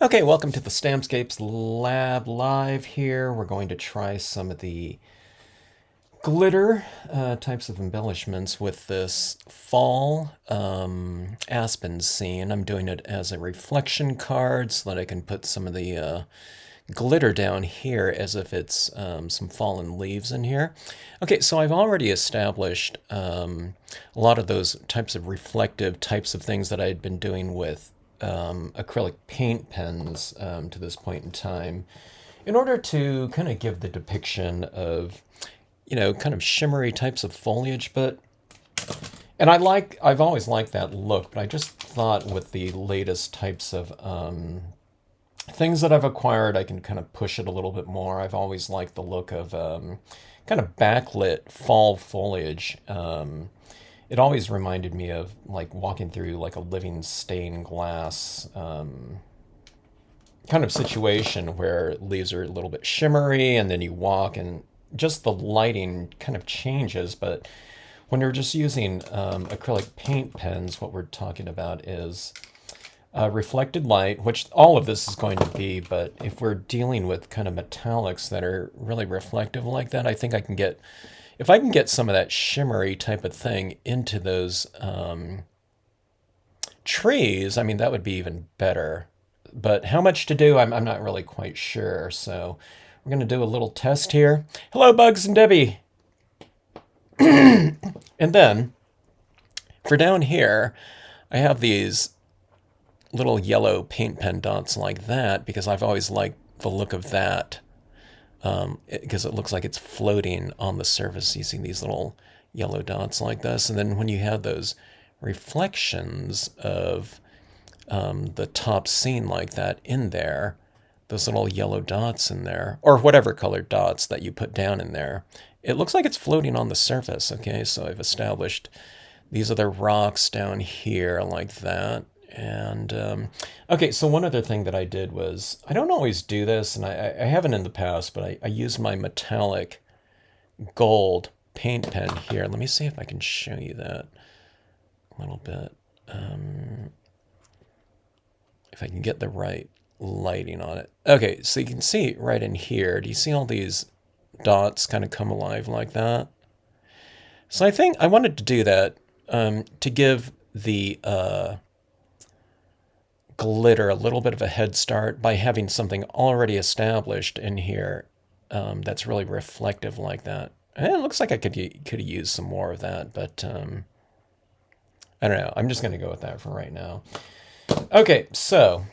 Okay, welcome to the Stampscapes Lab Live here. We're going to try some of the glitter types of embellishments with this fall Aspens scene. I'm doing it as a reflection card so that I can put some of the glitter down here as if it's some fallen leaves in here. Okay, so I've already established a lot of those types of reflective types of things that I had been doing with acrylic paint pens to this point in time in order to kind of give the depiction of, kind of shimmery types of foliage. And I've always liked that look, but I just thought with the latest types of things that I've acquired, I can kind of push it a little bit more. I've always liked the look of kind of backlit fall foliage. It always reminded me of like walking through like a living stained glass kind of situation where leaves are a little bit shimmery and then you walk and just the lighting kind of changes. But when you're just using acrylic paint pens, what we're talking about is reflected light, which all of this is going to be. But if we're dealing with kind of metallics that are really reflective like that, I think I can get, if I can get some of that shimmery type of thing into those trees, I mean, that would be even better. But how much to do, I'm not really quite sure. So we're going to do a little test here. Hello, Bugs and Debbie. And then for down here, I have these little yellow paint pen dots like that because I've always liked the look of that because it looks like it's floating on the surface using these little yellow dots like this. And then when you have those reflections of the top scene like that in there, those little yellow dots in there, or whatever colored dots that you put down in there, it looks like it's floating on the surface. Okay, so I've established these are the rocks down here like that. And okay, so one other thing that I did was, I don't always do this, and I haven't in the past, but I used my metallic gold paint pen here. Let me see if I can show you that a little bit. If I can get the right lighting on it. Okay, so you can see right in here. Do you see all these dots kind of come alive like that? So I think I wanted to do that to give the glitter a little bit of a head start by having something already established in here that's really reflective like that. And it looks like I could have used some more of that, but I don't know. I'm just going to go with that for right now. Okay, so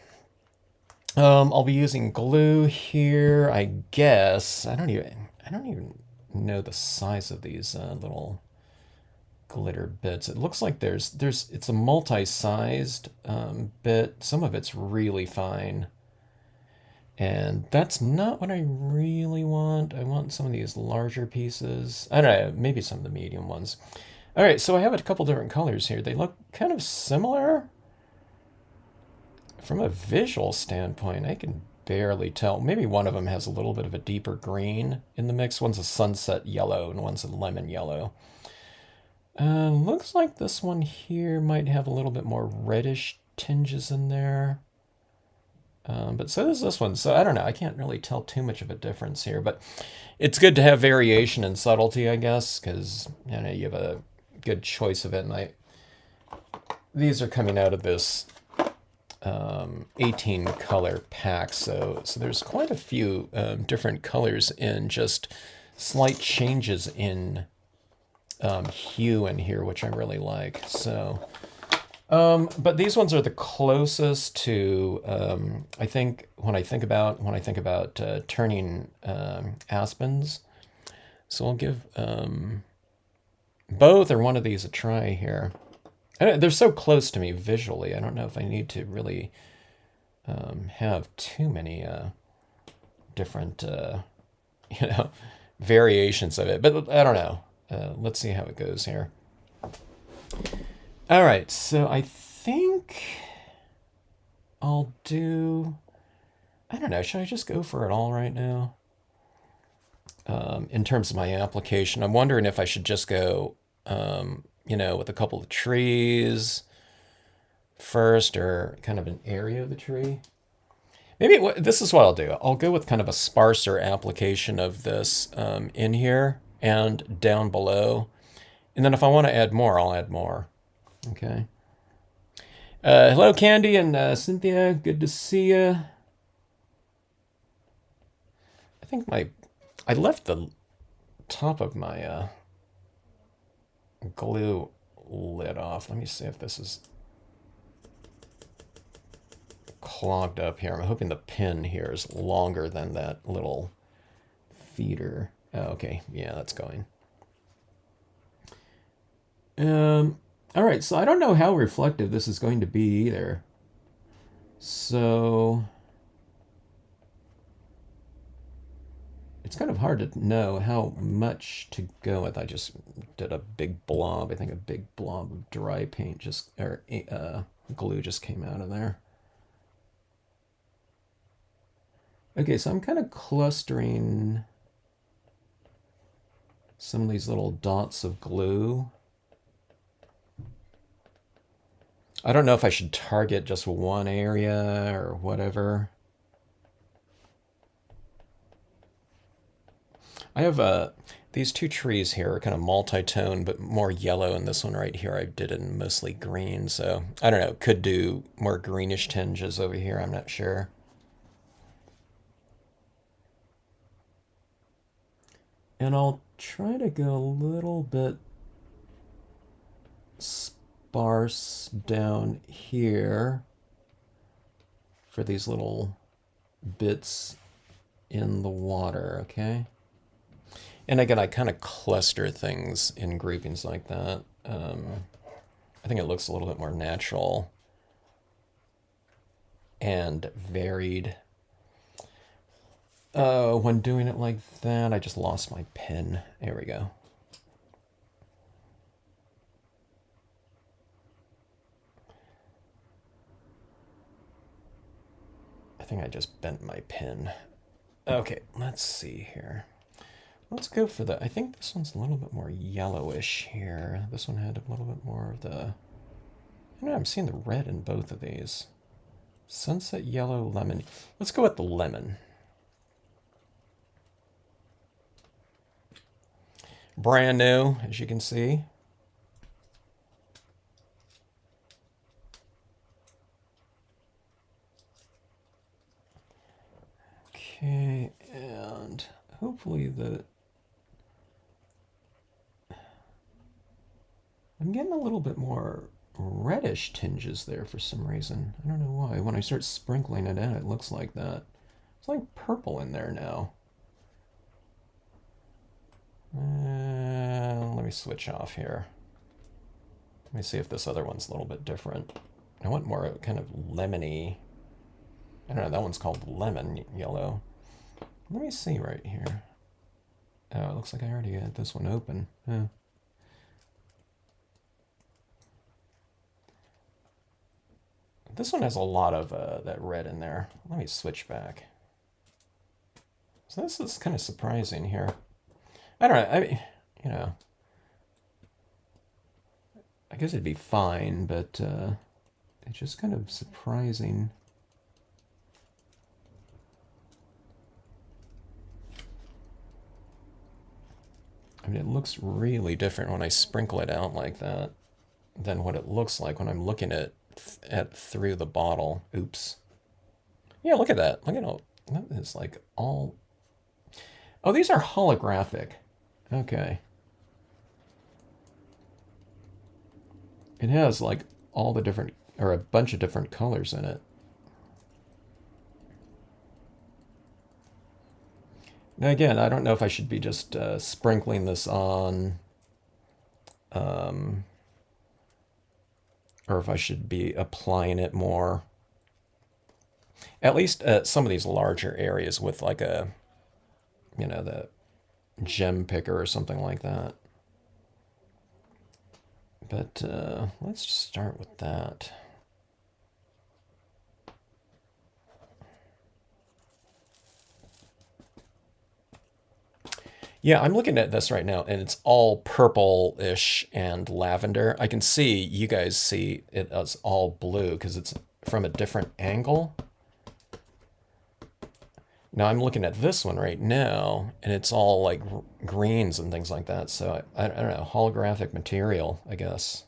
I'll be using glue here, I guess. I don't even know the size of these little glitter bits. It looks like it's a multi-sized bit. Some of it's really fine. And that's not what I really want. I want some of these larger pieces. I don't know, maybe some of the medium ones. All right, so I have a couple different colors here. They look kind of similar. From a visual standpoint, I can barely tell. Maybe one of them has a little bit of a deeper green in the mix. One's a sunset yellow and one's a lemon yellow. Looks like this one here might have a little bit more reddish tinges in there. But so does this one. So I don't know. I can't really tell too much of a difference here. But it's good to have variation and subtlety, I guess, because you have a good choice of it. And these are coming out of this 18 color pack. So there's quite a few different colors in just slight changes in hue in here, which I really like. So, but these ones are the closest to I think when I think about turning Aspens. So I'll give both or one of these a try here. They're so close to me visually. I don't know if I need to really have too many different variations of it, but I don't know. Let's see how it goes here. All right, so I think I'll do, I don't know, should I just go for it all right now? In terms of my application, I'm wondering if I should just go, with a couple of trees first or kind of an area of the tree. Maybe this is what I'll do. I'll go with kind of a sparser application of this in here and down below. And then if I want to add more, I'll add more. Okay. Hello, Candy and Cynthia. Good to see you. I think I left the top of my glue lid off. Let me see if this is clogged up here. I'm hoping the pin here is longer than that little feeder. Oh, okay, yeah, that's going. All right, so I don't know how reflective this is going to be either. So it's kind of hard to know how much to go with. I just did a big blob. I think a big blob of dry paint just, or glue just came out of there. Okay, so I'm kind of clustering some of these little dots of glue. I don't know if I should target just one area or whatever. I have these two trees here are kind of multi-tone, but more yellow, and this one right here I did it in mostly green, so I don't know, could do more greenish tinges over here, I'm not sure. And I'll try to go a little bit sparse down here for these little bits in the water, okay? And again, I kind of cluster things in groupings like that. I think it looks a little bit more natural and varied. When doing it like that, I just lost my pen. There we go. I think I just bent my pen. Okay, let's see here. Let's go for the, I think this one's a little bit more yellowish here. This one had a little bit more of the, I don't know, I'm seeing the red in both of these. Sunset yellow, lemon. Let's go with the lemon. Brand new, as you can see. Okay, and hopefully I'm getting a little bit more reddish tinges there for some reason. I don't know why. When I start sprinkling it in, it looks like that. It's like purple in there now. Let me switch off here. Let me see if this other one's a little bit different. I want more kind of lemony. I don't know, that one's called lemon yellow. Let me see right here. Oh, it looks like I already had this one open. Yeah. This one has a lot of that red in there. Let me switch back. So this is kind of surprising here. I don't know, you know, I guess it'd be fine, but it's just kind of surprising. I mean, it looks really different when I sprinkle it out like that than what it looks like when I'm looking at through the bottle. Oops. Yeah, look at that. Look at all that is like all. Oh, these are holographic. Okay. It has like all the different, or a bunch of different colors in it. Now again, I don't know if I should be just sprinkling this on, or if I should be applying it more. At least some of these larger areas with like a, you know, the gem picker or something like that. But let's just start with that. Yeah, I'm looking at this right now, and it's all purple-ish and lavender. I can see, you guys see it as all blue because it's from a different angle. Now I'm looking at this one right now, and it's all like greens and things like that. So I don't know, holographic material, I guess.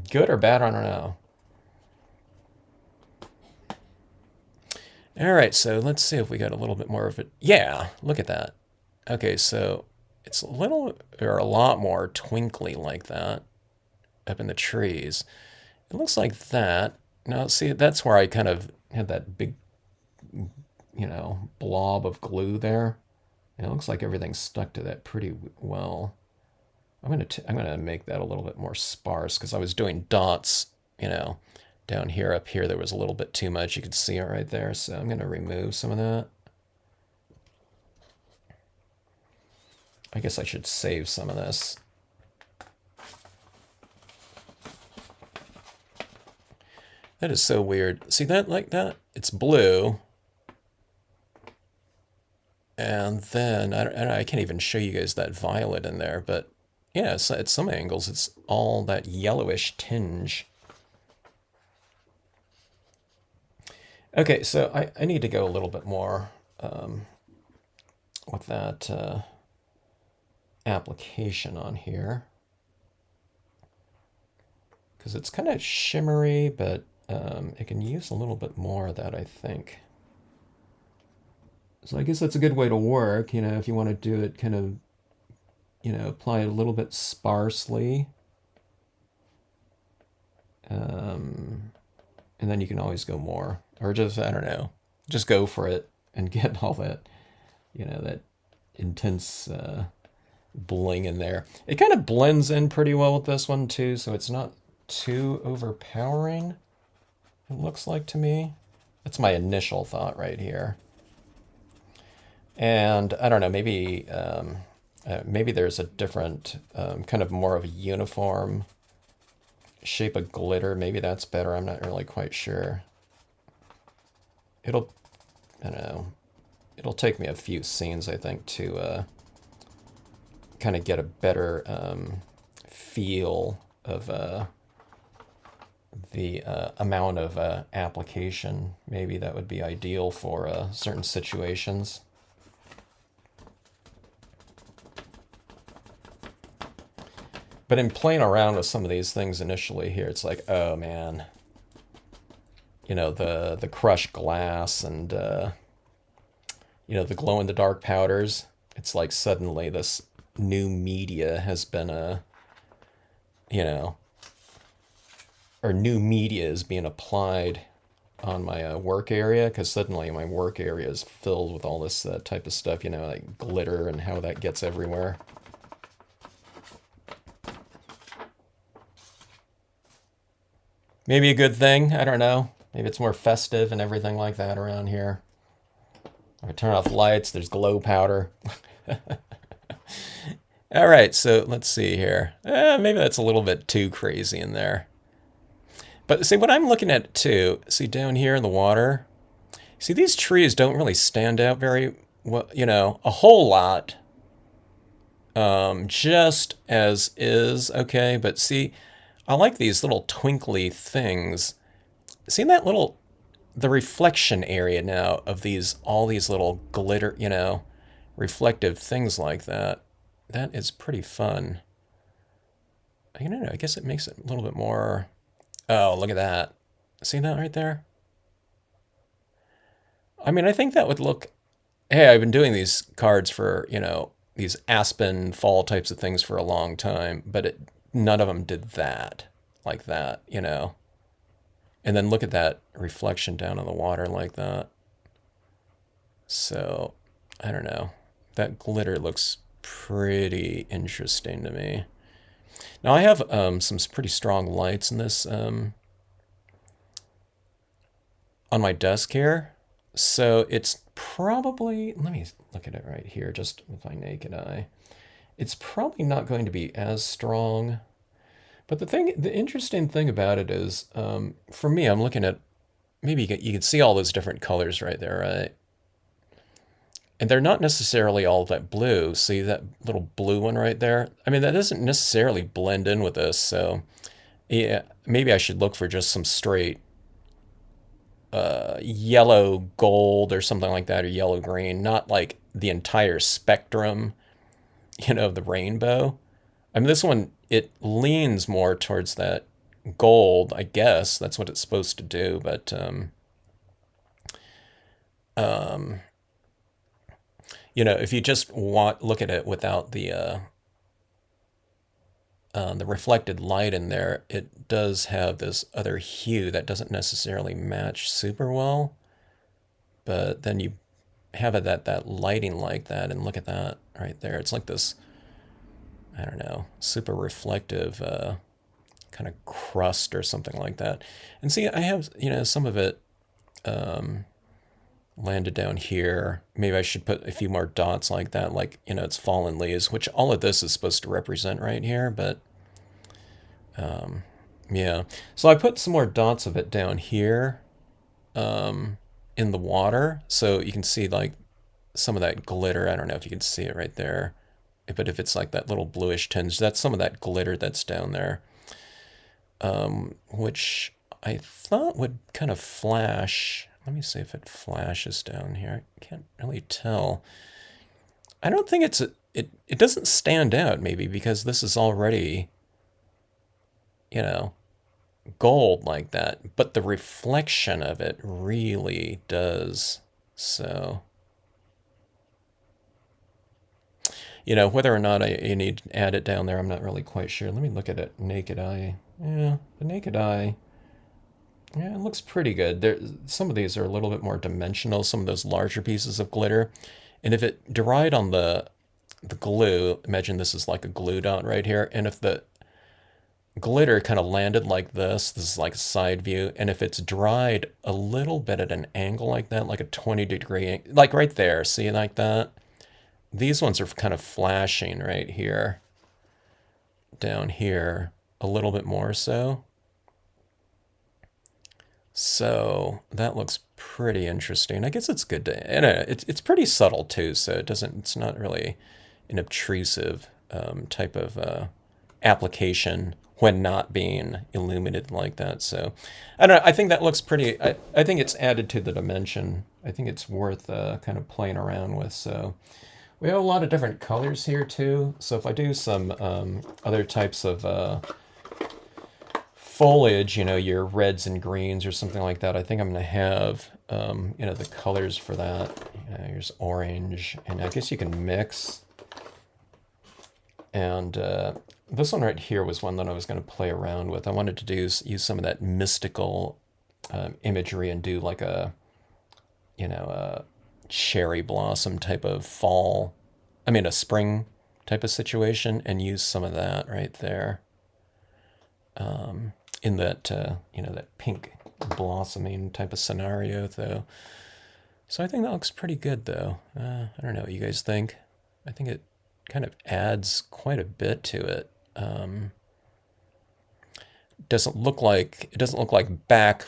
Good or bad, I don't know. All right, so let's see if we got a little bit more of it. Yeah, look at that. Okay, so it's a little or a lot more twinkly like that up in the trees. It looks like that. Now, see, that's where I kind of had that big, blob of glue there. And it looks like everything's stuck to that pretty well. I'm gonna make that a little bit more sparse because I was doing dots, down here, up here. There was a little bit too much. You could see it right there. So I'm gonna remove some of that. I guess I should save some of this. That is so weird. See that like that? It's blue. And then, I can't even show you guys that violet in there, but yeah, at some angles, it's all that yellowish tinge. Okay, so I need to go a little bit more with that application on here. Because it's kind of shimmery, but it can use a little bit more of that, I think. So I guess that's a good way to work, if you want to do it kind of, apply it a little bit sparsely. And then you can always go more. Or just, I don't know, just go for it and get all that, that intense bling in there. It kind of blends in pretty well with this one too, so it's not too overpowering, it looks like to me. That's my initial thought right here. And I don't know, maybe maybe there's a different, kind of more of a uniform shape of glitter. Maybe that's better. I'm not really quite sure. I don't know. It'll take me a few scenes, I think, to kind of get a better feel of the amount of application. Maybe that would be ideal for certain situations. But in playing around with some of these things initially here, it's like, oh man, the crushed glass and the glow in the dark powders. It's like suddenly this new media has been or new media is being applied on my work area, because suddenly my work area is filled with all this type of stuff, like glitter and how that gets everywhere. Maybe a good thing, I don't know. Maybe it's more festive and everything like that around here. If I turn off lights, there's glow powder. All right, so let's see here. Maybe that's a little bit too crazy in there. But see, what I'm looking at too, see down here in the water, see these trees don't really stand out very well, a whole lot. Just as is, okay, but see, I like these little twinkly things. See that the reflection area now of all these little glitter, reflective things like that. That is pretty fun. I don't know, I guess it makes it a little bit more, oh, look at that. See that right there? I mean, I think that would look, hey, I've been doing these cards for, these aspen fall types of things for a long time, but none of them did that, like that, And then look at that reflection down on the water like that. So, I don't know. That glitter looks pretty interesting to me. Now I have some pretty strong lights in this on my desk here. So it's probably, let me look at it right here just with my naked eye. It's probably not going to be as strong. But the interesting thing about it is, for me, I'm looking at, maybe you can see all those different colors right there, right? And they're not necessarily all that blue. See that little blue one right there? I mean, that doesn't necessarily blend in with this, so yeah, maybe I should look for just some straight yellow gold or something like that, or yellow green, not like the entire spectrum, of the rainbow. I mean, this one, it leans more towards that gold, I guess. That's what it's supposed to do, but um, if you just look at it without the reflected light in there, it does have this other hue that doesn't necessarily match super well. But then you have it that lighting like that, and look at that right there. It's like this, I don't know, super reflective kind of crust or something like that. And see, I have, some of it landed down here. Maybe I should put a few more dots like that, like, it's fallen leaves, which all of this is supposed to represent right here, but yeah. So I put some more dots of it down here in the water, so you can see like some of that glitter. I don't know if you can see it right there, but if it's like that little bluish tinge, that's some of that glitter that's down there, which I thought would kind of flash. Let me see if it flashes down here. I can't really tell. I don't think it doesn't stand out, maybe because this is already, gold like that, but the reflection of it really does. So, whether or not you need to add it down there, I'm not really quite sure. Let me look at it naked eye. Yeah, the naked eye, yeah, it looks pretty good. Some of these are a little bit more dimensional, some of those larger pieces of glitter. And if it dried on the glue, imagine this is like a glue dot right here, and if the glitter kind of landed like this is like a side view, and if it's dried a little bit at an angle like that, like a 20-degree, like right there, see, like that? These ones are kind of flashing right here, down here, a little bit more so. So that looks pretty interesting. I guess it's good to, and it's pretty subtle too, so it's not really an obtrusive type of application when not being illuminated like that. So I don't know. I think that looks pretty. I think it's added to the dimension. I think it's worth kind of playing around with. So we have a lot of different colors here too. So if I do some other types of foliage, your reds and greens or something like that, I think I'm going to have, the colors for that. Here's orange, and I guess you can mix. And this one right here was one that I was going to play around with. I wanted to use some of that mystical imagery and do like a cherry blossom type of a spring type of situation, and use some of that right there in that that pink blossoming type of scenario though. So I think that looks pretty good though. I don't know what you guys think. I think it kind of adds quite a bit to it. It doesn't look like back,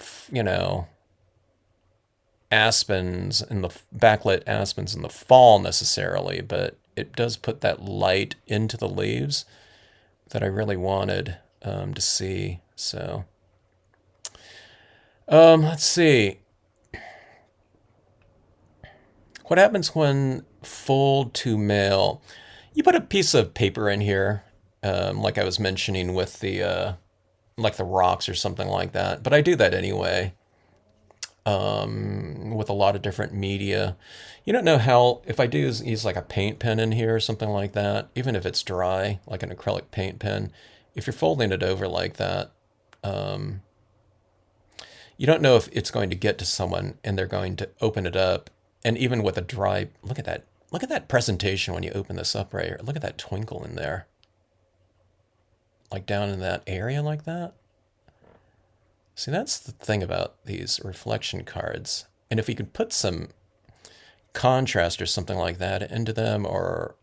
aspens in the backlit aspens in the fall necessarily, but it does put that light into the leaves that I really wanted to see. So let's see. What happens when fold to male? You put a piece of paper in here, like I was mentioning with the like the rocks or something like that. But I do that anyway, with a lot of different media. You don't know how, if I do use like a paint pen in here or something like that, even if it's dry, like an acrylic paint pen, if you're folding it over like that, you don't know if it's going to get to someone and they're going to open it up. And even with a dry, look at that presentation when you open this up right here. Look at that twinkle in there. Like down in that area like that. See, that's the thing about these reflection cards. And if you could put some contrast or something like that into them, or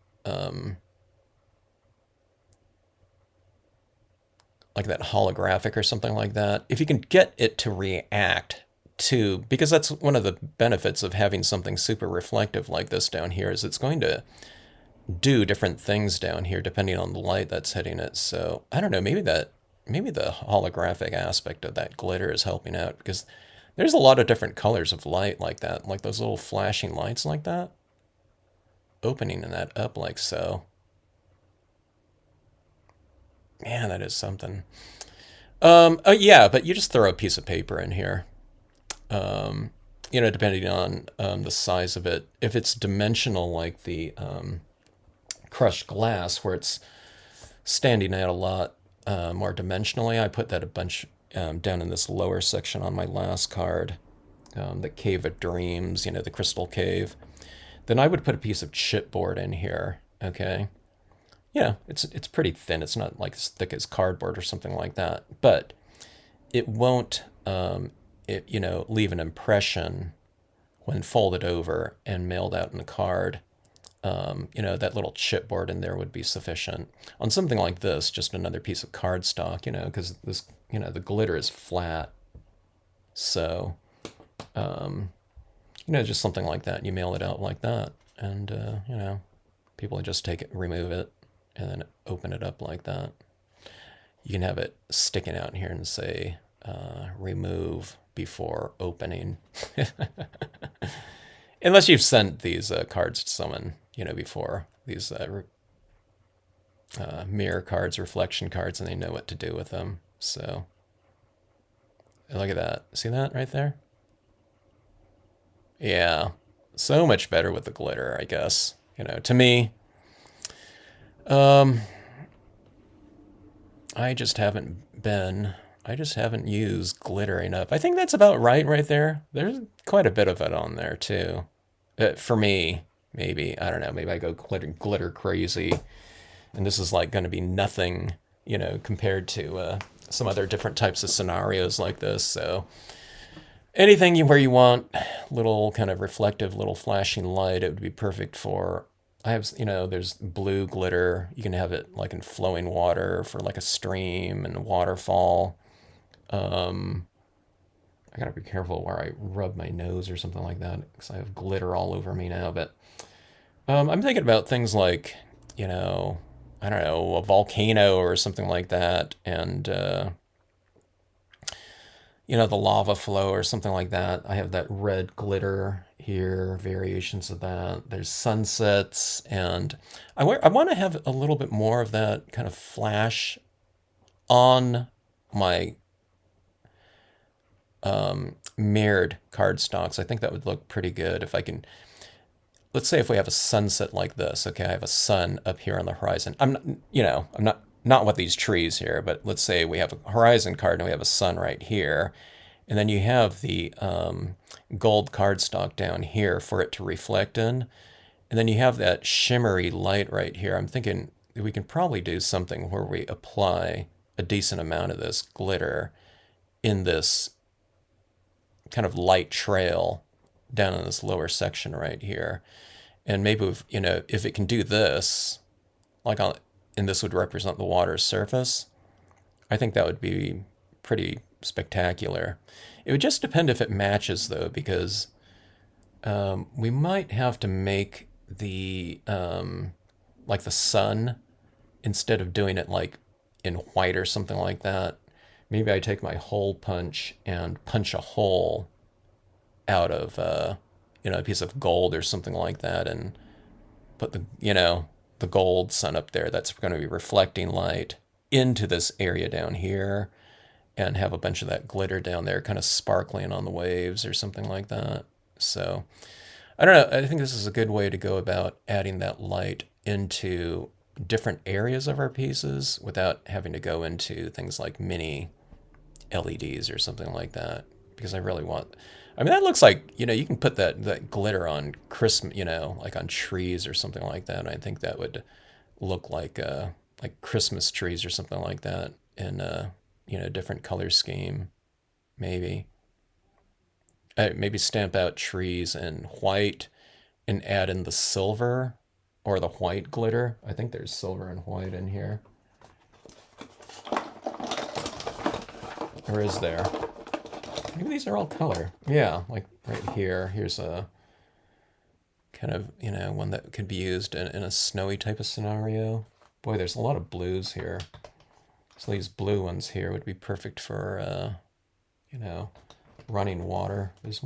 like that holographic or something like that, if you can get it to react to, because that's one of the benefits of having something super reflective like this down here, is it's going to do different things down here depending on the light that's hitting it. So I don't know, maybe the holographic aspect of that glitter is helping out, because There's a lot of different colors of light like that, like those little flashing lights like that. Opening that up like so. Man, that is something. Yeah, but you just throw a piece of paper in here. You know, depending on the size of it. If it's dimensional like the crushed glass, where it's standing out a lot more dimensionally, I put that a bunch down in this lower section on my last card, the Cave of Dreams, you know, the Crystal Cave. Then I would put a piece of chipboard in here, okay? Yeah, it's pretty thin. It's not like as thick as cardboard or something like that, but it won't you know, leave an impression when folded over and mailed out in a card. You know, that little chipboard in there would be sufficient. On something like this, just another piece of cardstock, you know, because this, you know, the glitter is flat. So, you know, just something like that. You mail it out like that, and you know, people just take it, remove it, and then open it up like that. You can have it sticking out here and say, remove before opening. Unless you've sent these cards to someone, you know, before, these mirror cards, reflection cards, and they know what to do with them. So, look at that. See that right there? Yeah. So much better with the glitter, I guess. You know, to me, I just haven't used glitter enough. I think that's about right there. There's quite a bit of it on there too. For me, maybe. I don't know. Maybe I go glitter crazy. And this is like going to be nothing, you know, compared to some other different types of scenarios like this. So anything where you want little kind of reflective, little flashing light, it would be perfect for. I have, you know, there's blue glitter. You can have it like in flowing water for like a stream and a waterfall. I gotta be careful where I rub my nose or something like that because I have glitter all over me now. But I'm thinking about things like, you know, I don't know, a volcano or something like that, and you know, the lava flow or something like that. I have that red glitter here, variations of that. There's sunsets, and I want to have a little bit more of that kind of flash on my mirrored cardstocks. I think that would look pretty good if I can. Let's say if we have a sunset like this, okay, I have a sun up here on the horizon. I'm not, you know, I'm not with these trees here, but let's say we have a horizon card and we have a sun right here, and then you have the gold cardstock down here for it to reflect in, and then you have that shimmery light right here. I'm thinking we can probably do something where we apply a decent amount of this glitter in this kind of light trail down in this lower section right here. And maybe, you know, if it can do this, like on, and this would represent the water's surface, I think that would be pretty spectacular. It would just depend if it matches, though, because we might have to make the, like the sun, instead of doing it like in white or something like that, maybe I take my hole punch and punch a hole out of, you know, a piece of gold or something like that, and put the, you know, the gold sun up there that's going to be reflecting light into this area down here, and have a bunch of that glitter down there kind of sparkling on the waves or something like that. So I don't know. I think this is a good way to go about adding that light into different areas of our pieces without having to go into things like mini LEDs or something like that. Because I really want, I mean, that looks like, you know, you can put that glitter on Christmas, you know, like on trees or something like that. And I think that would look like Christmas trees or something like that in a, you know, different color scheme, maybe. Maybe stamp out trees in white and add in the silver or the white glitter. I think there's silver and white in here. Or is there? Maybe these are all color. Yeah, like right here. Here's a kind of, you know, one that could be used in a snowy type of scenario. Boy, there's a lot of blues here. So these blue ones here would be perfect for, you know, running water. There's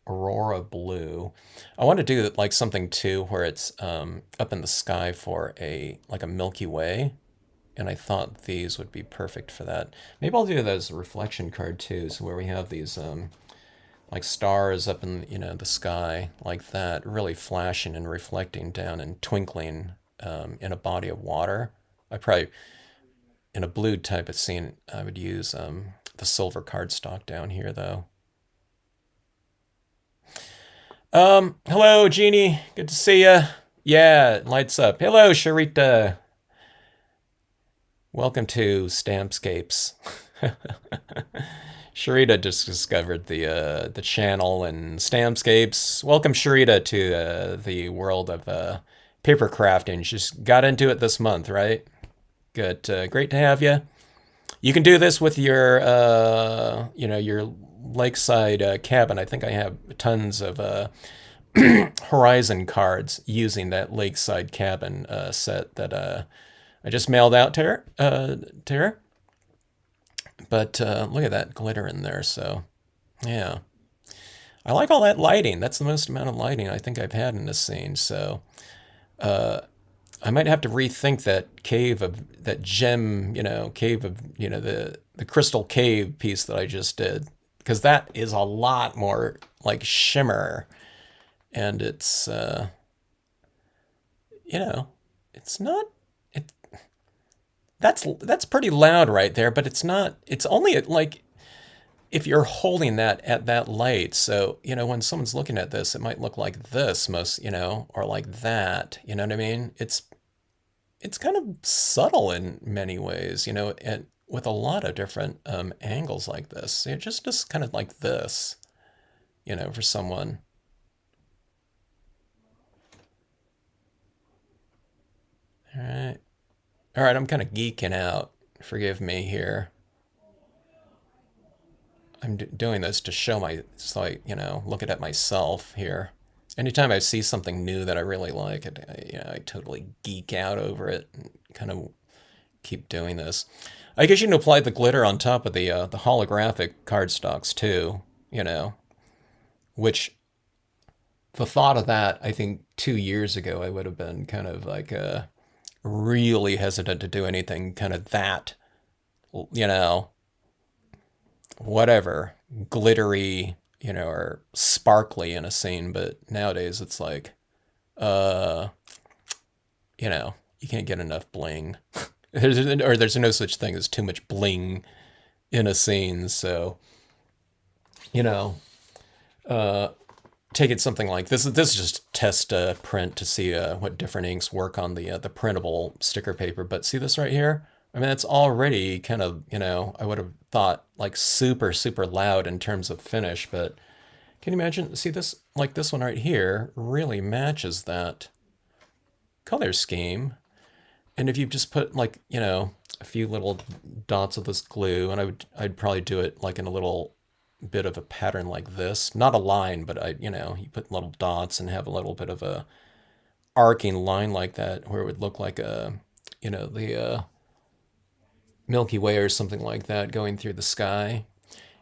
Aurora blue. I want to do like something too where it's up in the sky for a like a Milky Way, and I thought these would be perfect for that. Maybe I'll do that as a reflection card too, so where we have these like stars up in the sky like that, really flashing and reflecting down and twinkling in a body of water. I probably in a blue type of scene I would use the silver cardstock down here though. Hello, Jeannie. Good to see ya. Yeah, it lights up. Hello, Sharita. Welcome to Stampscapes. Sharita just discovered the channel and Stampscapes. Welcome, Sharita, to the world of paper crafting. She just got into it this month, right? Good. Great to have you. You can do this with your, your lakeside cabin. I think I have tons of Horizon cards using that lakeside cabin set that I just mailed out to her. But look at that glitter in there. So, yeah. I like all that lighting. That's the most amount of lighting I think I've had in this scene. So, I might have to rethink that cave of, the crystal cave piece that I just did. Because that is a lot more like shimmer. And it's, it's not, that's pretty loud right there, but it's not, it's only like, if you're holding that at that light. So, when someone's looking at this, it might look like this or like that, you know what I mean? It's kind of subtle in many ways, and with a lot of different angles like this. Just kind of like this, for someone. All right. All right, I'm kind of geeking out. Forgive me here. I'm doing this to show so look at myself here. Anytime I see something new that I really like, I totally geek out over it and kind of keep doing this. I guess you can apply the glitter on top of the holographic cardstocks too, which the thought of that, I think 2 years ago, I would have been kind of like really hesitant to do anything kind of that, you know, whatever, glittery, or sparkly in a scene. But nowadays it's like, uh, you can't get enough bling. There's no such thing as too much bling in a scene. So, you know, uh, take it something like this. This is just test print to see what different inks work on the printable sticker paper. But see this right here? I mean, it's already kind of, I would have thought like super, super loud in terms of finish. But can you imagine? See this, like this one right here really matches that color scheme. And if you just put like, a few little dots of this glue, and I'd probably do it like in a little bit of a pattern like this, not a line, but you put little dots and have a little bit of a arcing line like that, where it would look like the Milky Way or something like that going through the sky.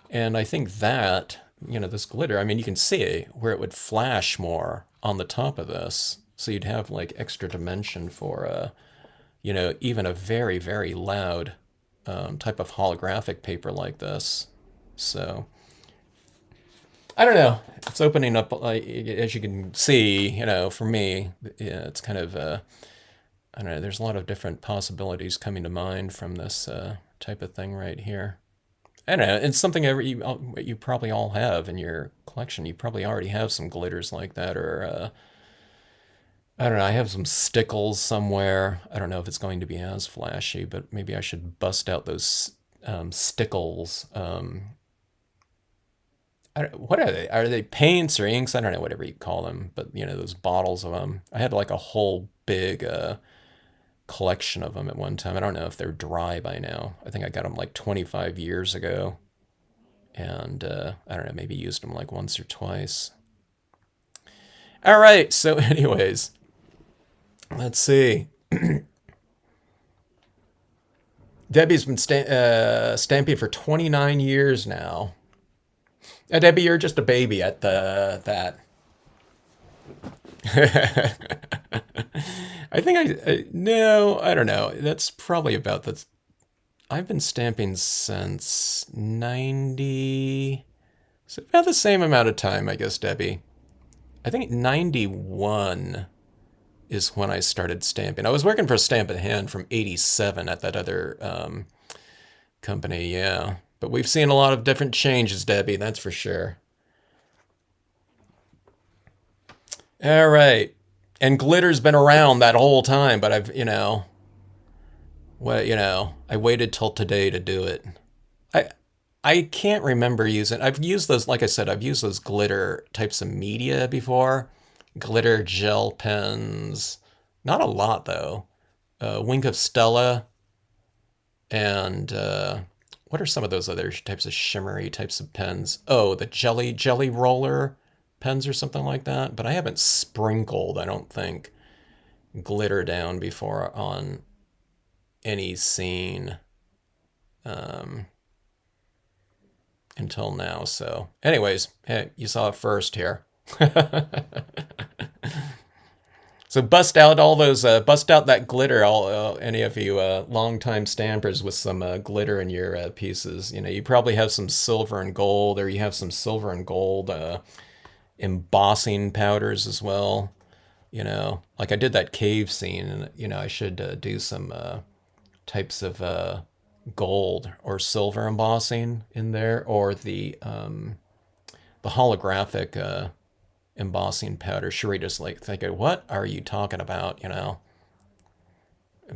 And I think that, this glitter, I mean, you can see where it would flash more on the top of this. So you'd have like extra dimension for, even a very, very loud type of holographic paper like this. So I don't know. It's opening up, as you can see, for me, yeah, it's kind of, I don't know, there's a lot of different possibilities coming to mind from this type of thing right here. I don't know, it's something you probably all have in your collection. You probably already have some glitters like that, or I don't know, I have some stickles somewhere. I don't know if it's going to be as flashy, but maybe I should bust out those stickles. What are they? Are they paints or inks? I don't know, whatever you call them. But, those bottles of them. I had like a whole big collection of them at one time. I don't know if they're dry by now. I think I got them like 25 years ago. And I don't know, maybe used them like once or twice. All right, so anyways, let's see. Debbie's been stamping for 29 years now. Debbie, you're just a baby at that. I think no, I don't know. That's probably about the. I've been stamping since 90. So about the same amount of time, I guess, Debbie. I think 91 is when I started stamping. I was working for Stamp and Hand from 87 at that other company, yeah. But we've seen a lot of different changes, Debbie, that's for sure. All right. And glitter's been around that whole time, but I waited till today to do it. I I can't remember using. I've used those, like I said, I've used those glitter types of media before. Glitter gel pens. Not a lot though. Wink of Stella and what are some of those other types of shimmery types of pens? Oh, the jelly roller pens or something like that. But I haven't sprinkled, I don't think, glitter down before on any scene um, until now. So, anyways, hey, you saw it first here. So bust out that glitter, all any of you longtime stampers with some glitter in your pieces. You know, you probably have some silver and gold, or you have some silver and gold embossing powders as well. You know, like I did that cave scene, and I should do some types of gold or silver embossing in there, or the holographic embossing powder. Sharita's like thinking, "What are you talking about?"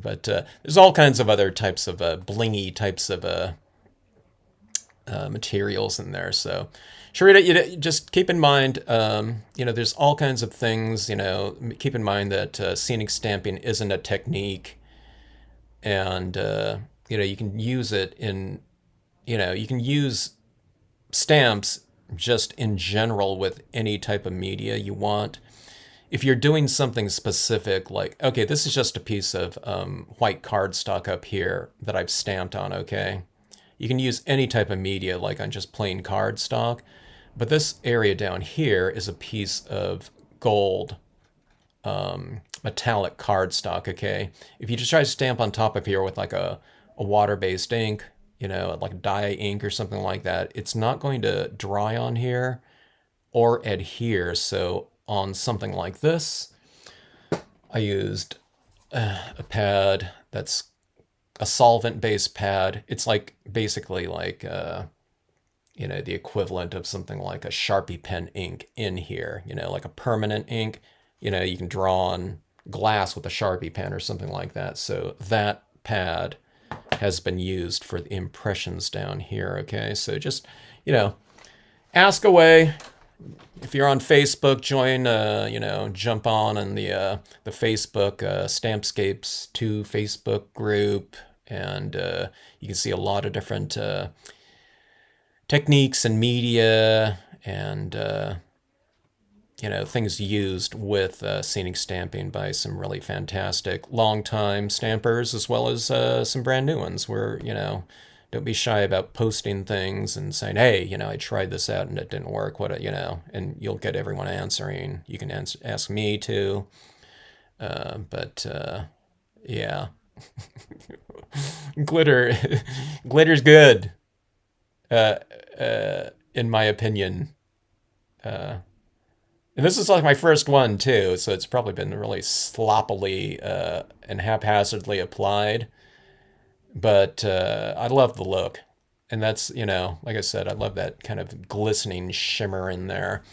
But there's all kinds of other types of blingy types of materials in there. So, Sharita, just keep in mind, there's all kinds of things. Keep in mind that scenic stamping isn't a technique, and you can use it in, you can use stamps just in general with any type of media you want. If you're doing something specific, like, okay, this is just a piece of white cardstock up here that I've stamped on, okay? You can use any type of media, like on just plain cardstock. But this area down here is a piece of gold metallic cardstock, okay? If you just try to stamp on top of here with like a water-based ink, like dye ink or something like that, it's not going to dry on here or adhere. So on something like this, I used a pad that's a solvent-based pad. It's like basically like the equivalent of something like a Sharpie pen ink in here, like a permanent ink. You can draw on glass with a Sharpie pen or something like that. So that pad has been used for the impressions down here, okay? So just, ask away. If you're on Facebook, join, jump on the Facebook Stampscapes 2 Facebook group, and you can see a lot of different techniques and media and things used with scenic stamping by some really fantastic long-time stampers, as well as some brand new ones where, don't be shy about posting things and saying, hey, I tried this out and it didn't work. And you'll get everyone answering. You can ask me too. But yeah, glitter, glitter's good, in my opinion. And this is like my first one too, so it's probably been really sloppily and haphazardly applied. But I love the look. And that's, like I said, I love that kind of glistening shimmer in there.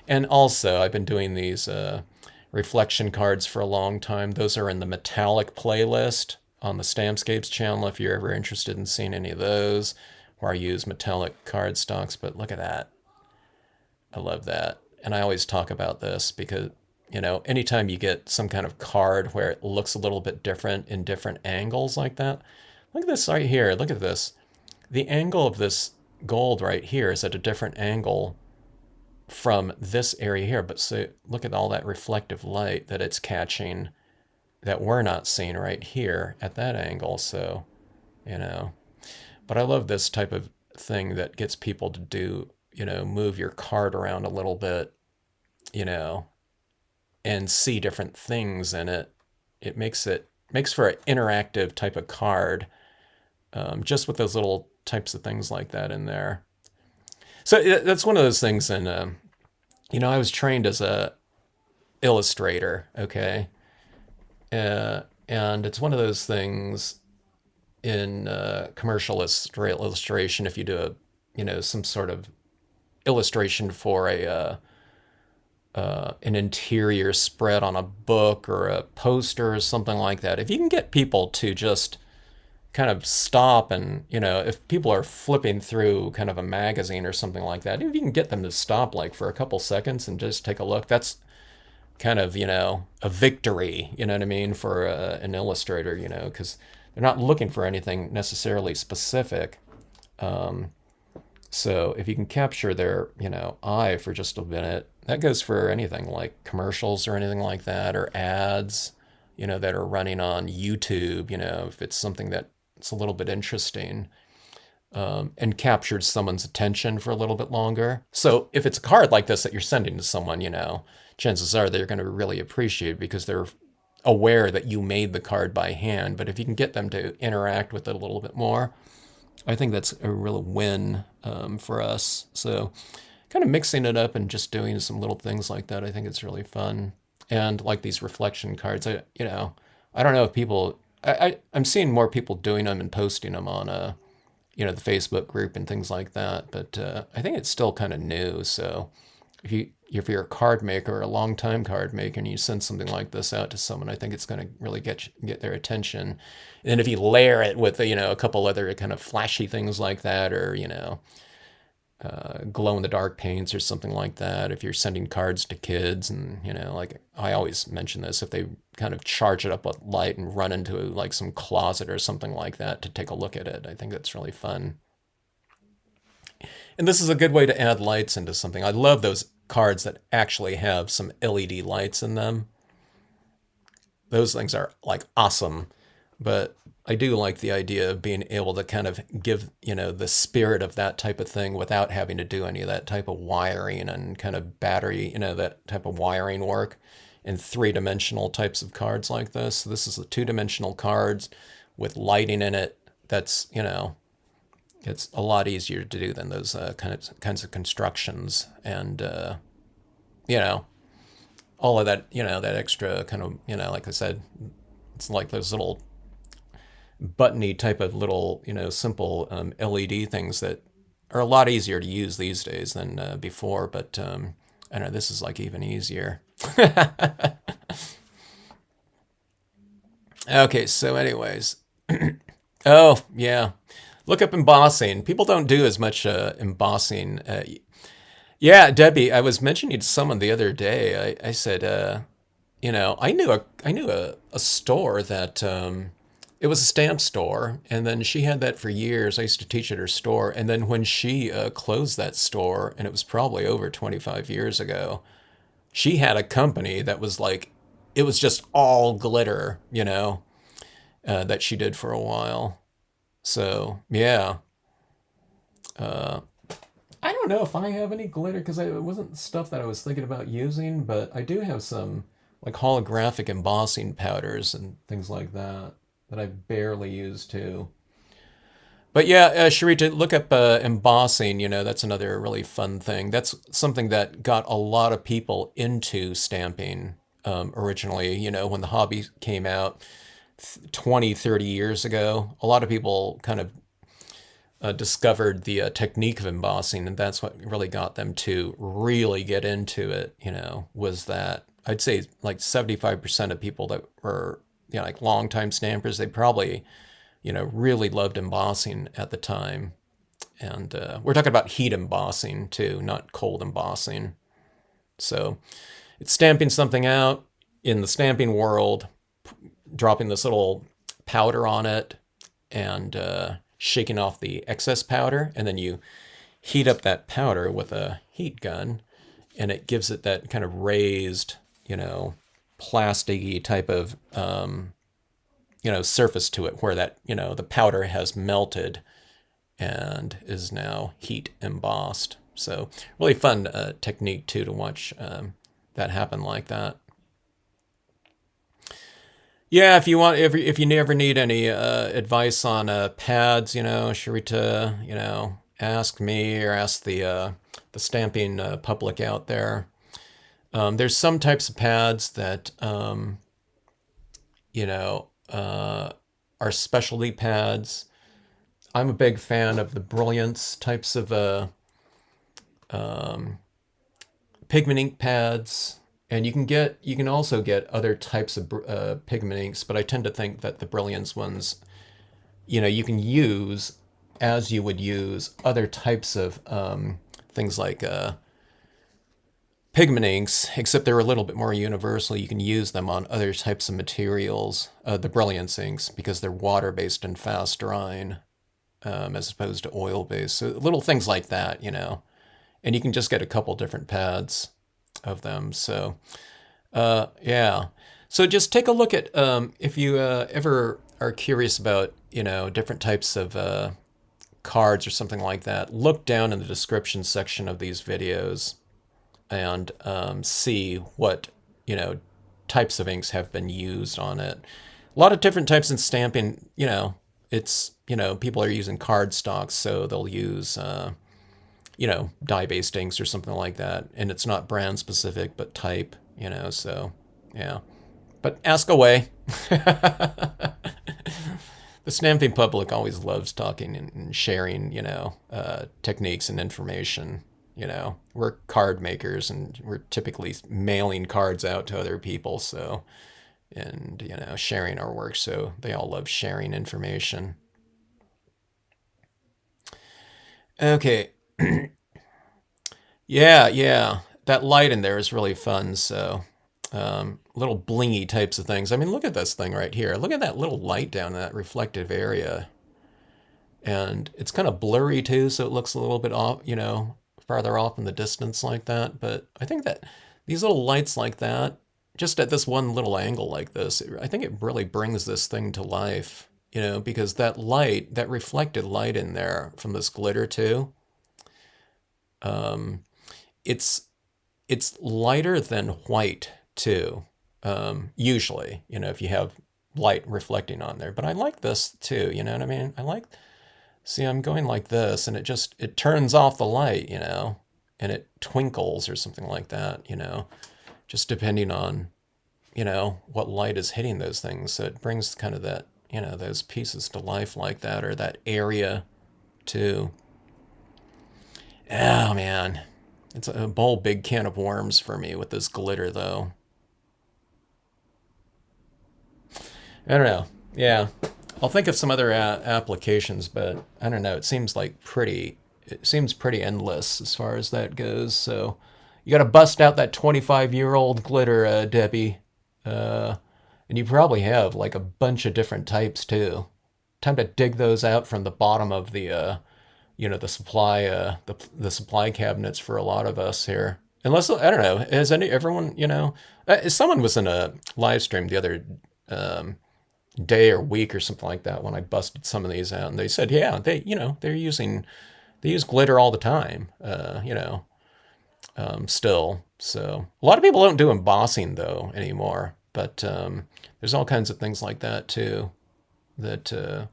And also, I've been doing these reflection cards for a long time. Those are in the metallic playlist on the Stampscapes channel if you're ever interested in seeing any of those, where I use metallic cardstocks. But look at that. I love that. And I always talk about this because, anytime you get some kind of card where it looks a little bit different in different angles like that. Look at this right here. Look at this. The angle of this gold right here is at a different angle from this area here. But so look at all that reflective light that it's catching that we're not seeing right here at that angle. So, but I love this type of thing that gets people to do move your card around a little bit, you know, and see different things in it. It makes for an interactive type of card, just with those little types of things like that in there. So that's one of those things. And I was trained as a illustrator, okay, and it's one of those things in commercial illustration. If you do some sort of illustration for an interior spread on a book or a poster or something like that, if you can get people to just kind of stop and, if people are flipping through kind of a magazine or something like that, if you can get them to stop like for a couple seconds and just take a look, that's kind of, a victory, you know what I mean, for an illustrator, because they're not looking for anything necessarily specific. So if you can capture their, eye for just a minute, that goes for anything like commercials or anything like that, or ads, that are running on YouTube, if it's something that it's a little bit interesting, and captures someone's attention for a little bit longer. So if it's a card like this that you're sending to someone, chances are they're going to really appreciate it because they're aware that you made the card by hand. But if you can get them to interact with it a little bit more, I think that's a real win for us. So kind of mixing it up and just doing some little things like that, I think it's really fun. And like these reflection cards, I don't know if people, I'm seeing more people doing them and posting them on, the Facebook group and things like that. But I think it's still kind of new. So if you're a card maker or a long time card maker and you send something like this out to someone, I think it's going to really get their attention. And if you layer it with a couple other kind of flashy things like that, or glow in the dark paints or something like that, if you're sending cards to kids, and like I always mention this, if they kind of charge it up with light and run into like some closet or something like that to take a look at it, I think that's really fun. And this is a good way to add lights into something. I love those cards that actually have some LED lights in them. Those things are like awesome. But I do like the idea of being able to kind of give, the spirit of that type of thing without having to do any of that type of wiring and kind of battery, that type of wiring work in three-dimensional types of cards like this. So this is a two-dimensional cards with lighting in it. That's, it's a lot easier to do than those kinds of constructions. And, all of that, that extra kind of, like I said, it's like those little buttony type of little, simple LED things that are a lot easier to use these days than before. But I know this is like even easier. Okay, so anyways. Oh, yeah. Look up embossing. People don't do as much embossing. Yeah, Debbie, I was mentioning to someone the other day. I said, I knew a store that it was a stamp store, and then she had that for years. I used to teach at her store, and then when she closed that store, and it was probably over 25 years ago, she had a company that was like, it was just all glitter, that she did for a while. So yeah, uh, I don't know if I have any glitter because it wasn't stuff that I was thinking about using, but I do have some like holographic embossing powders and things like that that I barely use too. But yeah, Sharita, look up embossing. That's another really fun thing. That's something that got a lot of people into stamping originally. When the hobby came out 20, 30 years ago, a lot of people kind of discovered the technique of embossing, and that's what really got them to really get into it. Was that I'd say like 75% of people that were like longtime stampers, they probably really loved embossing at the time. And we're talking about heat embossing too, not cold embossing. So it's stamping something out in the stamping world, dropping this little powder on it, and shaking off the excess powder, and then you heat up that powder with a heat gun, and it gives it that kind of raised, plasticky type of, surface to it where that, the powder has melted and is now heat embossed. So really fun technique too to watch that happen like that. Yeah, if you want, if you never need any advice on pads, sure to ask me or ask the stamping public out there. There's some types of pads that you know are specialty pads. I'm a big fan of the Brilliance types of pigment ink pads, and you can also get other types of pigment inks, but I tend to think that the Brilliance ones, you can use as you would use other types of things like pigment inks, except they're a little bit more universal. You can use them on other types of materials, the Brilliance inks, because they're water-based and fast drying, as opposed to oil-based. So little things like that, and you can just get a couple different pads of them. So yeah. So just take a look at if you ever are curious about different types of cards or something like that. Look down in the description section of these videos and see what types of inks have been used on it. A lot of different types in stamping. It's people are using card stocks, so they'll use dye-based inks or something like that, and it's not brand specific but type. So yeah. But ask away. The stamping public always loves talking and sharing, techniques and information. We're card makers and we're typically mailing cards out to other people, so, and, sharing our work, so they all love sharing information. Okay. Yeah. That light in there is really fun, so little blingy types of things. I mean, look at this thing right here. Look at that little light down in that reflective area. And it's kind of blurry too, so it looks a little bit off, farther off in the distance like that. But I think that these little lights like that, just at this one little angle like this, I think it really brings this thing to life, because that light, that reflected light in there from this glitter too, it's lighter than white too, usually, if you have light reflecting on there. But I like this too, you know what I mean? See, I'm going like this, and it turns off the light, and it twinkles or something like that, just depending on, what light is hitting those things. So it brings kind of that, those pieces to life like that, or that area too. Oh, man. It's a whole big can of worms for me with this glitter, though. I don't know. Yeah. I'll think of some other applications, but I don't know. It seems pretty endless as far as that goes. So you got to bust out that 25-year-old glitter, Debbie. And you probably have like a bunch of different types too. Time to dig those out from the bottom of the the supply the supply cabinets for a lot of us here. Unless I don't know, has everyone someone was in a live stream the other day or week or something like that when I busted some of these out, and they said they use glitter all the time, still. So a lot of people don't do embossing though anymore, but there's all kinds of things like that too that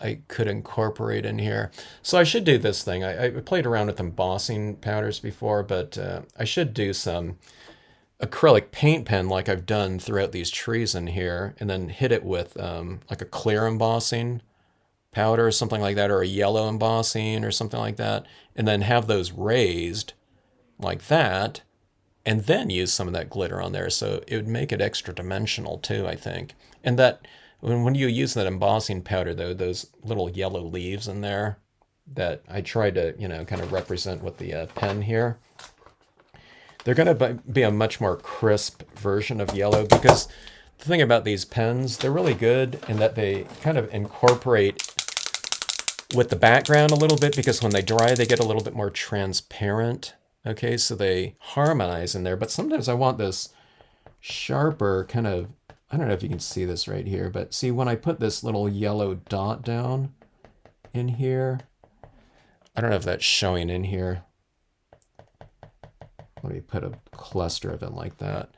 I could incorporate in here. So I should do this thing. I played around with embossing powders before, but I should do some acrylic paint pen like I've done throughout these trees in here, and then hit it with like a clear embossing powder or something like that, or a yellow embossing or something like that, and then have those raised like that, and then use some of that glitter on there. So it would make it extra dimensional too, I think. And that when you use that embossing powder though, those little yellow leaves in there that I tried to, kind of represent with the pen here, they're going to be a much more crisp version of yellow, because the thing about these pens, they're really good in that they kind of incorporate with the background a little bit, because when they dry, they get a little bit more transparent. Okay, so they harmonize in there, but sometimes I want this sharper kind of, I don't know if you can see this right here, but see when I put this little yellow dot down in here, I don't know if that's showing in here. Let me put a cluster of it like that.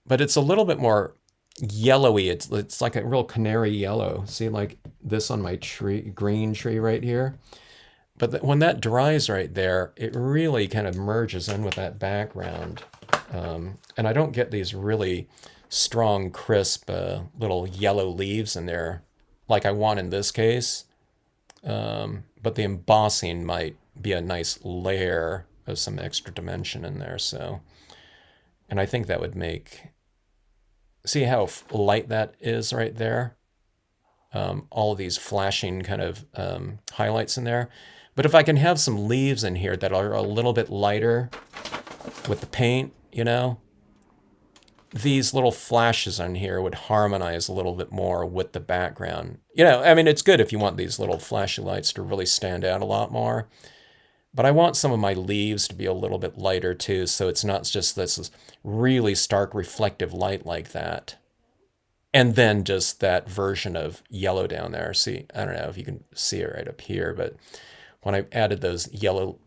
But it's a little bit more yellowy. It's like a real canary yellow. See, like this on my tree, green tree right here. But when that dries right there, it really kind of merges in with that background. And I don't get these really strong, crisp little yellow leaves in there like I want in this case. But the embossing might be a nice layer of some extra dimension in there. So, and I think that would make, see how light that is right there? All of these flashing kind of highlights in there. But if I can have some leaves in here that are a little bit lighter with the paint, you know, these little flashes on here would harmonize a little bit more with the background. You know, I mean, it's good if you want these little flashy lights to really stand out a lot more. But I want some of my leaves to be a little bit lighter too, so it's not just this really stark reflective light like that. And then just that version of yellow down there. See, I don't know if you can see it right up here, but when I added those yellow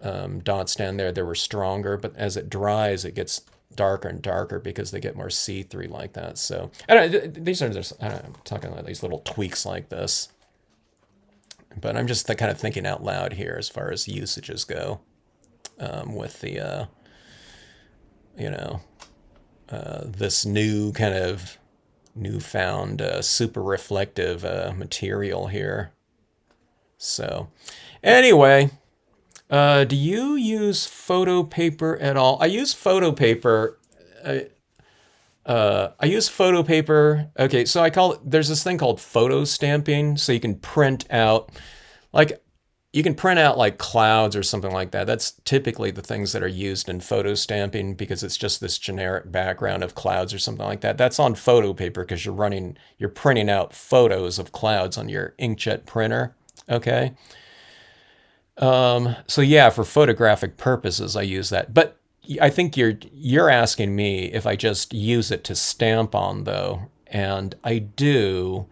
dots down there, they were stronger. But as it dries, it gets darker and darker because they get more see-through like that. So I don't know, these are just, I don't know, I'm talking about these little tweaks like this. But I'm just kind of thinking out loud here as far as usages go with the, you know, this new kind of newfound super reflective material here. So anyway, do you use photo paper at all? I use photo paper. I use photo paper. Okay, so I call it, there's this thing called photo stamping. So you can print out, like, you can print out like clouds or something like that. That's typically the things that are used in photo stamping because it's just this generic background of clouds or something like that. That's on photo paper because you're printing out photos of clouds on your inkjet printer. Okay. So yeah, for photographic purposes, I use that. But I think you're asking me if I just use it to stamp on though, and I do.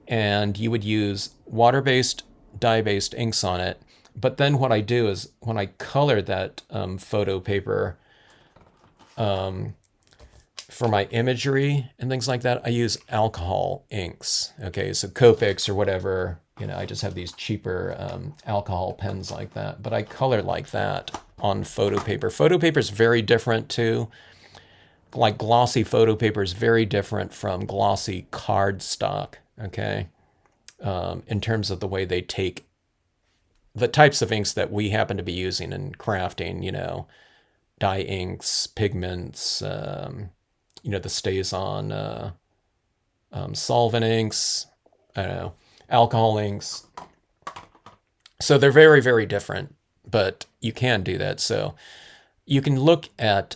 And you would use water-based, dye-based inks on it. But then what I do is when I color that photo paper for my imagery and things like that, I use alcohol inks. Okay, so Copics or whatever. You know, I just have these cheaper alcohol pens like that. But I color like that on photo paper. Photo paper is very different too. Like glossy photo paper is very different from glossy cardstock. Okay, in terms of the way they take the types of inks that we happen to be using in crafting, you know, dye inks, pigments, you know, the StazOn solvent inks, I don't know, alcohol inks. So they're very, very different, but you can do that. So you can look at,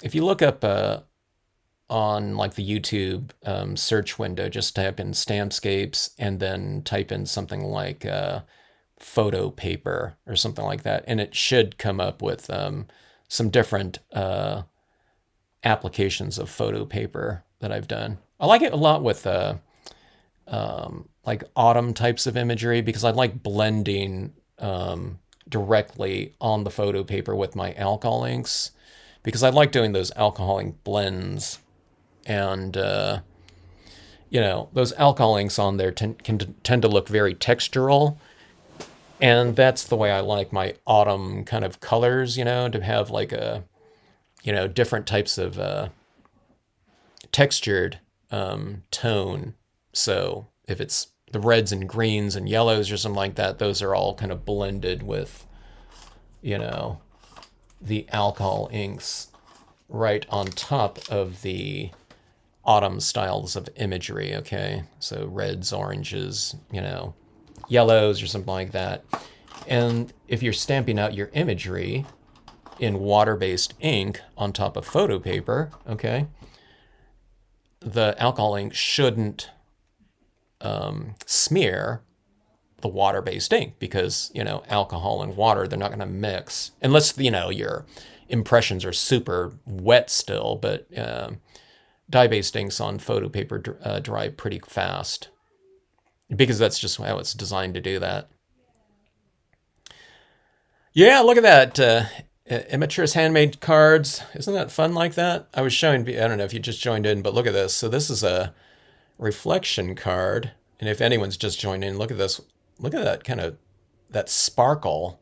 if you look up on like the YouTube search window, just type in Stampscapes and then type in something like photo paper or something like that. And it should come up with some different applications of photo paper that I've done. I like it a lot with like autumn types of imagery because I like blending directly on the photo paper with my alcohol inks because I like doing those alcohol ink blends. And, you know, those alcohol inks on there can tend to look very textural. And that's the way I like my autumn kind of colors, you know, to have like a, you know, different types of textured tone. So if it's the reds and greens and yellows or something like that, those are all kind of blended with, you know, the alcohol inks right on top of the autumn styles of imagery, okay? So reds, oranges, you know, yellows or something like that. And if you're stamping out your imagery in water-based ink on top of photo paper, okay, the alcohol ink shouldn't smear the water-based ink because, you know, alcohol and water, they're not going to mix unless, you know, your impressions are super wet still, but dye-based inks on photo paper dry pretty fast because that's just how it's designed to do that. Yeah, look at that. Immaturous handmade cards. Isn't that fun like that? I was showing, I don't know if you just joined in, but look at this. So this is a reflection card. And if anyone's just joined in, look at this. Look at that kind of, that sparkle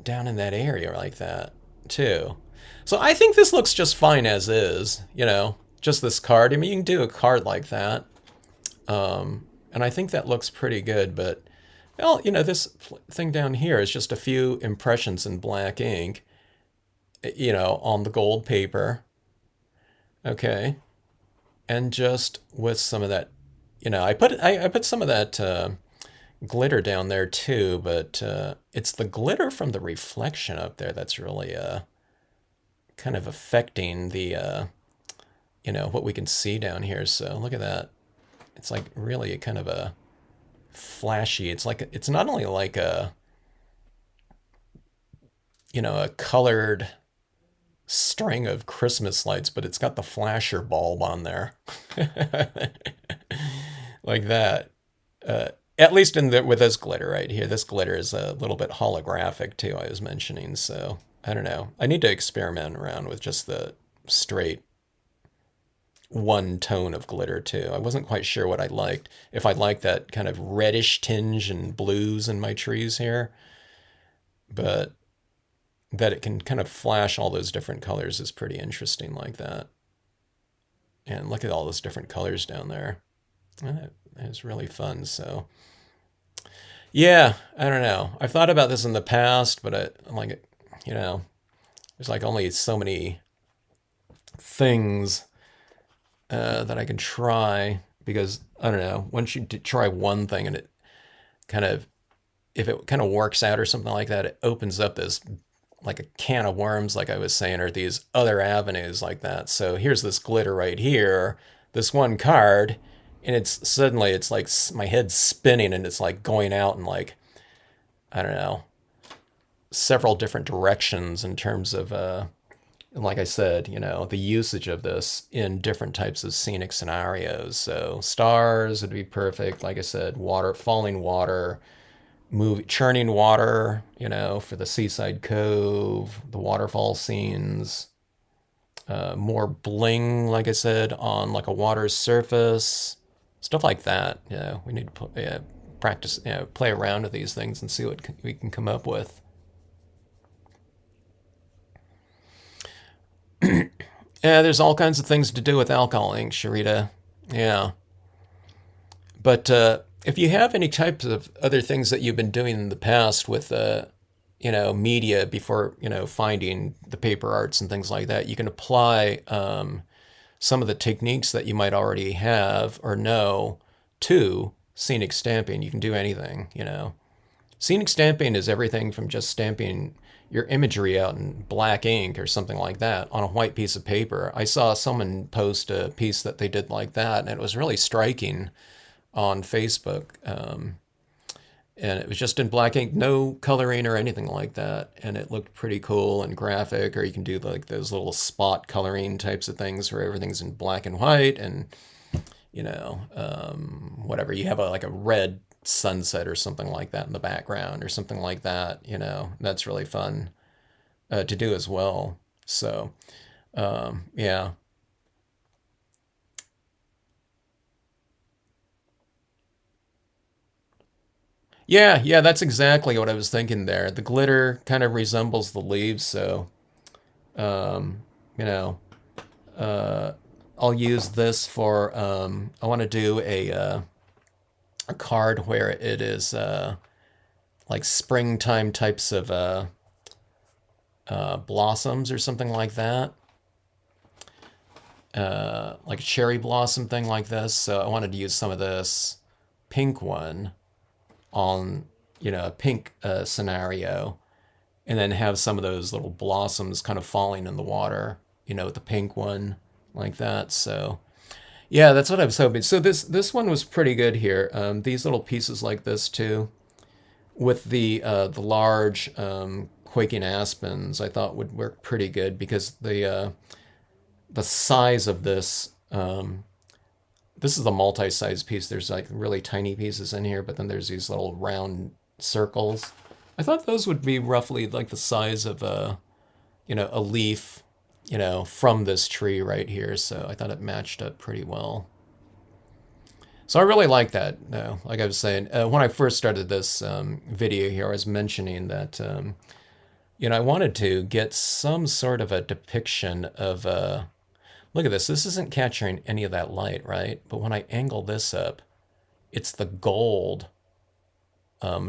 down in that area like that, too. So I think this looks just fine as is, just this card. I mean, you can do a card like that. And I think that looks pretty good, but well, this thing down here is just a few impressions in black ink, on the gold paper. Okay. And just with some of that, I put some of that glitter down there too, but it's the glitter from the reflection up there that's really kind of affecting the, what we can see down here. So look at that. It's like really a kind of a flashy. It's not only like a colored string of Christmas lights, but it's got the flasher bulb on there. Like that. At least with this glitter right here. This glitter is a little bit holographic too, I was mentioning. So I don't know. I need to experiment around with just the straight one tone of glitter too. I wasn't quite sure what I liked. If I liked that kind of reddish tinge and blues in my trees here, but that it can kind of flash all those different colors is pretty interesting like that. And look at all those different colors down there. It was really fun. So yeah, I don't know. I've thought about this in the past, but I'm like, there's like only so many things that I can try because I don't know. Once you try one thing and if it kind of works out or something like that, it opens up this like a can of worms, like I was saying, or these other avenues like that. So here's this glitter right here, this one card, and it's like my head's spinning and it's like going out in like, I don't know, several different directions in terms of and like I said, the usage of this in different types of scenic scenarios. So stars would be perfect. Like I said, water, falling water, churning water, for the seaside cove, the waterfall scenes, more bling, like I said, on like a water's surface, stuff like that. We need to practice, play around with these things and see what we can come up with. Yeah, there's all kinds of things to do with alcohol ink, Sharita. Yeah. But if you have any types of other things that you've been doing in the past with, media before, finding the paper arts and things like that, you can apply some of the techniques that you might already have or know to scenic stamping. You can do anything, Scenic stamping is everything from just stamping your imagery out in black ink or something like that on a white piece of paper. I saw someone post a piece that they did like that, and it was really striking on Facebook. And it was just in black ink, no coloring or anything like that. And it looked pretty cool and graphic, or you can do like those little spot coloring types of things where everything's in black and white and, whatever. You have like a red sunset or something like that in the background or something like that, that's really fun to do as well. So, yeah. Yeah, that's exactly what I was thinking there. The glitter kind of resembles the leaves, so, um, you know, uh, I'll use this for, I want to do a card where it is like springtime types of blossoms or something like that, like a cherry blossom thing like this. So I wanted to use some of this pink one on, a pink scenario, and then have some of those little blossoms kind of falling in the water, with the pink one like that. So yeah, that's what I was hoping. So this one was pretty good here. These little pieces like this too, with the large quaking aspens, I thought would work pretty good because the size of this. This is a multi-size piece. There's like really tiny pieces in here, but then there's these little round circles I thought those would be roughly like the size of a, a leaf, from this tree right here. So I thought it matched up pretty well. So I really like that. Like I was saying, when I first started this video here, I was mentioning that, I wanted to get some sort of a depiction of, look at this. This isn't capturing any of that light, right? But when I angle this up, it's the gold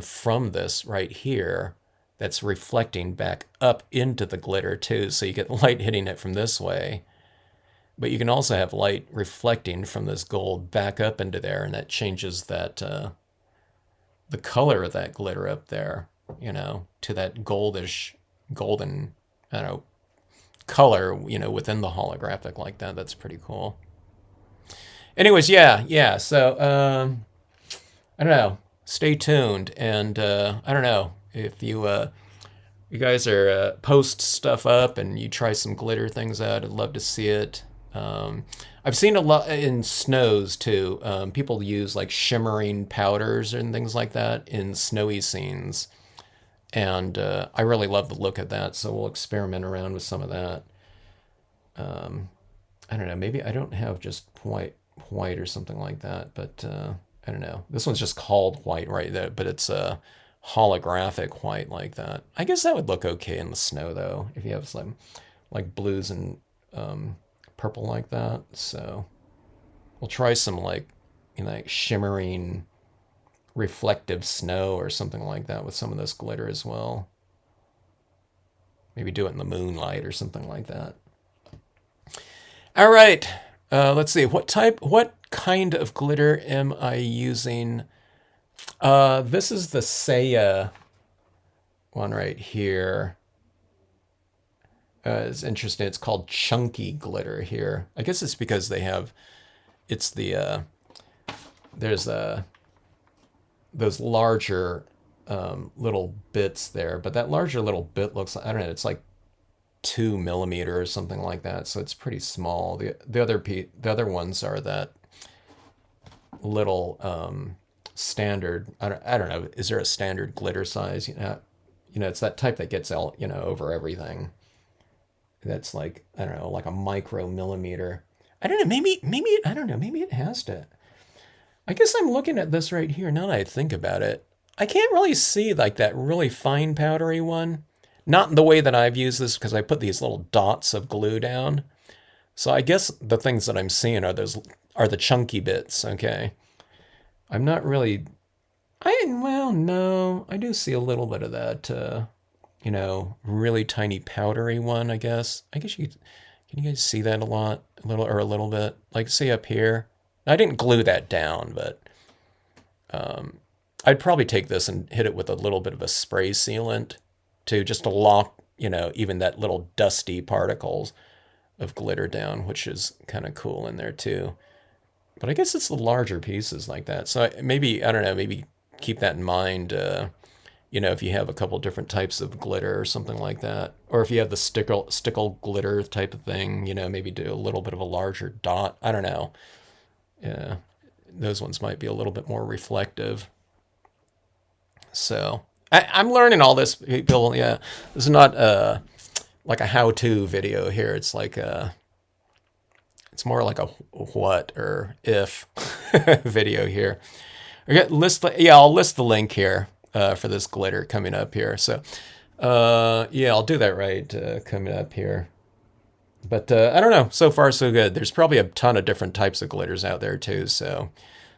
from this right here that's reflecting back up into the glitter too. So you get light hitting it from this way. But you can also have light reflecting from this gold back up into there, and that changes that the color of that glitter up there, to that goldish, golden, I don't know, color, within the holographic like that. That's pretty cool. Anyways, yeah. So I don't know. Stay tuned, and I don't know if you guys are post stuff up and you try some glitter things out. I'd love to see it. I've seen a lot in snows too. People use like shimmering powders and things like that in snowy scenes. And I really love the look of that, so we'll experiment around with some of that. I don't know, maybe I don't have just white or something like that, but I don't know. This one's just called white right there, but it's a holographic white like that. I guess that would look okay in the snow though, if you have some like blues and purple like that. So we'll try some like shimmering reflective snow or something like that with some of this glitter as well. Maybe do it in the moonlight or something like that. All right, let's see. What kind of glitter am I using? This is the Seiya one right here. It's interesting. It's called chunky glitter here. I guess it's because it's the, there's those larger little bits there, but that larger little bit looks like, I don't know, it's like 2 millimeter or something like that. So it's pretty small. The other ones are that little standard. I don't know. Is there a standard glitter size? It's that type that gets out, over everything. That's like, I don't know, like a micro millimeter. I don't know. Maybe I don't know. Maybe it has to. I guess I'm looking at this right here now that I think about it. I can't really see like that really fine powdery one. Not in the way that I've used this because I put these little dots of glue down. So I guess the things that I'm seeing are the chunky bits, okay? I'm not really, well, no, I do see a little bit of that, really tiny powdery one, I guess. Can you guys see that a little bit? Like, see up here? I didn't glue that down, but I'd probably take this and hit it with a little bit of a spray sealant just to lock, even that little dusty particles of glitter down, which is kind of cool in there too. But I guess it's the larger pieces like that. So maybe, I don't know, maybe keep that in mind, if you have a couple different types of glitter or something like that. Or if you have the stickle glitter type of thing, maybe do a little bit of a larger dot. I don't know. Yeah, those ones might be a little bit more reflective. So I'm learning all this, people. Yeah, this is not like a how-to video here. It's like it's more like a what or if video here. I'll list the link here for this glitter coming up here. So yeah, I'll do that right coming up here. But I don't know. So far, so good. There's probably a ton of different types of glitters out there too. So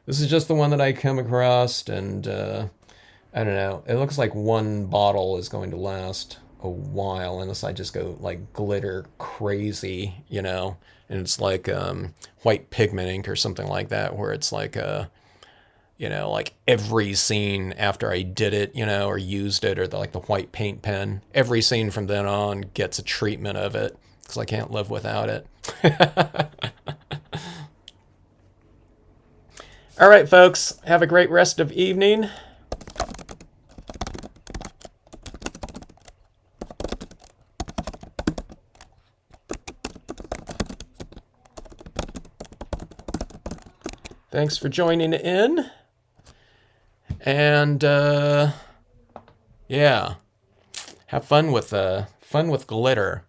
this is just the one that I come across, and I don't know. It looks like one bottle is going to last a while unless I just go like glitter crazy, and it's like white pigment ink or something like that, where it's like like every scene after I did it, or used it, or like the white paint pen, every scene from then on gets a treatment of it because I can't live without it. All right, folks, have a great rest of evening. Thanks for joining in. And yeah, Yeah. Have fun with glitter.